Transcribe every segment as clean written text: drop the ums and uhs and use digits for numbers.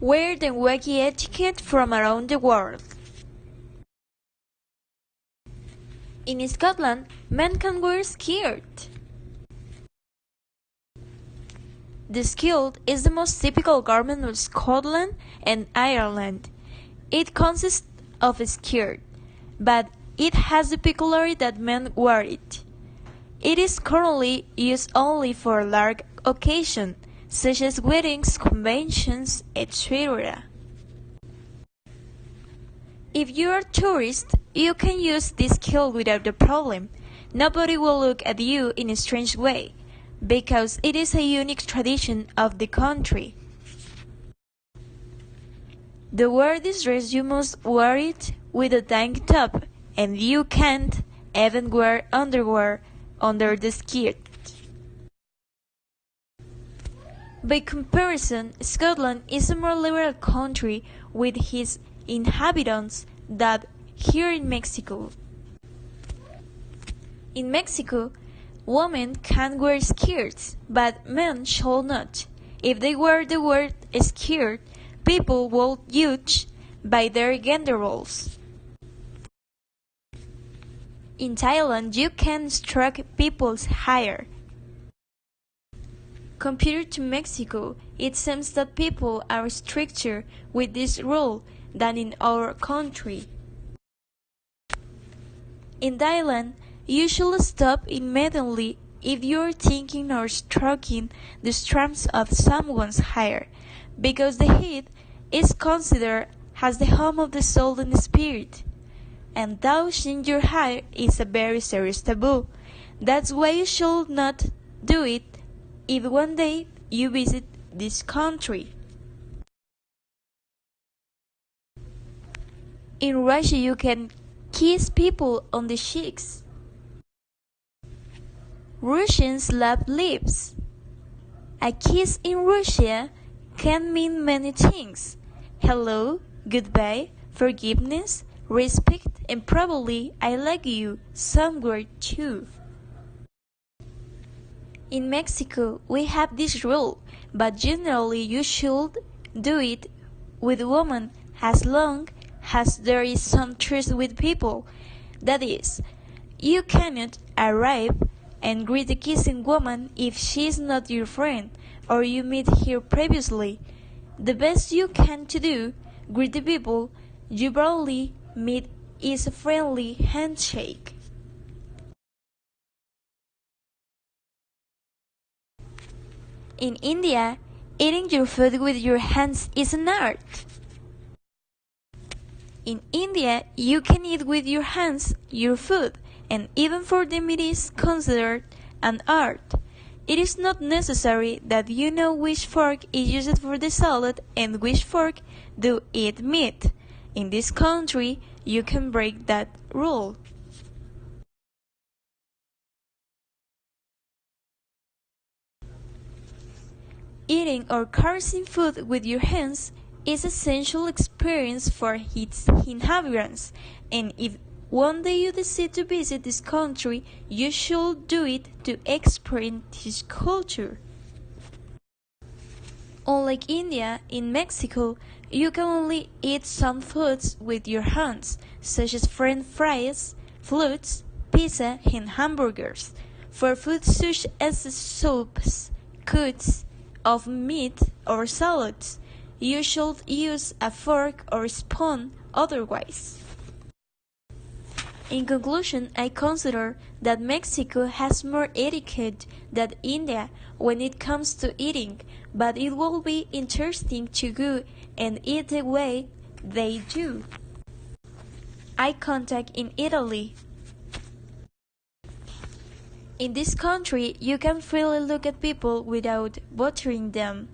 Weird and wacky etiquette from around the world. In Scotland, men can wear skirt. The kilt is the most typical garment of Scotland and Ireland. It consists of a skirt, but it has the peculiarity that men wear it. It is currently used only for large occasions, such as weddings, conventions, etc. If you are a tourist, you can use this kilt without a problem. Nobody will look at you in a strange way, because it is a unique tradition of the country. To wear this dress you must wear it with a tank top, and you can't even wear underwear under the skirt. By comparison, Scotland is a more liberal country with its inhabitants than here in Mexico. In Mexico, women can wear skirts, but men shall not. If they wear the word skirt, people will judge by their gender roles. In Thailand, you can stroke people's hair. Compared to Mexico, it seems that people are stricter with this rule than in our country. In Thailand, you should stop immediately if you are thinking or stroking the strands of someone's hair, because the head is considered as the home of the soul and spirit, and touching your hair is a very serious taboo. That's why you should not do it if one day you visit this country. In Russia, you can kiss people on the cheeks. Russians love lips. A kiss in Russia can mean many things: hello, goodbye, forgiveness, respect, and probably I like you somewhere too. In Mexico, we have this rule, but generally you should do it with women as long as there is some trust with people. That is, you cannot arrive and greet a kissing woman if she is not your friend or you meet her previously. The best you can to do, greet the people you barely meet, is a friendly handshake. In India, eating your food with your hands is an art. In India, you can eat with your hands your food, and even for them it is considered an art. It is not necessary that you know which fork is used for the salad and which fork to eat meat. In this country, you can break that rule. Eating or caressing food with your hands is an essential experience for its inhabitants, and if one day you decide to visit this country, you should do it to experience this culture. Unlike India, in Mexico, you can only eat some foods with your hands, such as French fries, flutes, pizza, and hamburgers. For foods such as soups, cuts of meat, or salads, you should use a fork or spoon otherwise. In conclusion, I consider that Mexico has more etiquette than India when it comes to eating, but it will be interesting to go and eat the way they do. Eye contact in Italy. In this country, you can freely look at people without bothering them.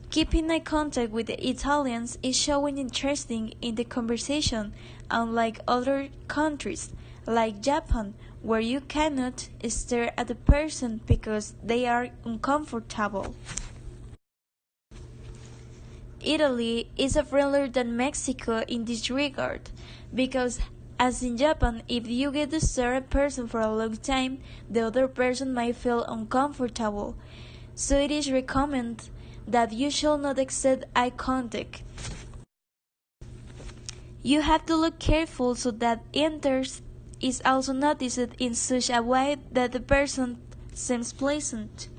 Keeping eye contact with the Italians is showing interest in the conversation, unlike other countries, like Japan, where you cannot stare at a person because they are uncomfortable. Italy is friendlier than Mexico in this regard, because as in Japan, if you get to stare at a person for a long time, the other person might feel uncomfortable. So it is recommended that you shall not exceed eye contact. You have to look careful so that interest is also noticed in such a way that the person seems pleasant.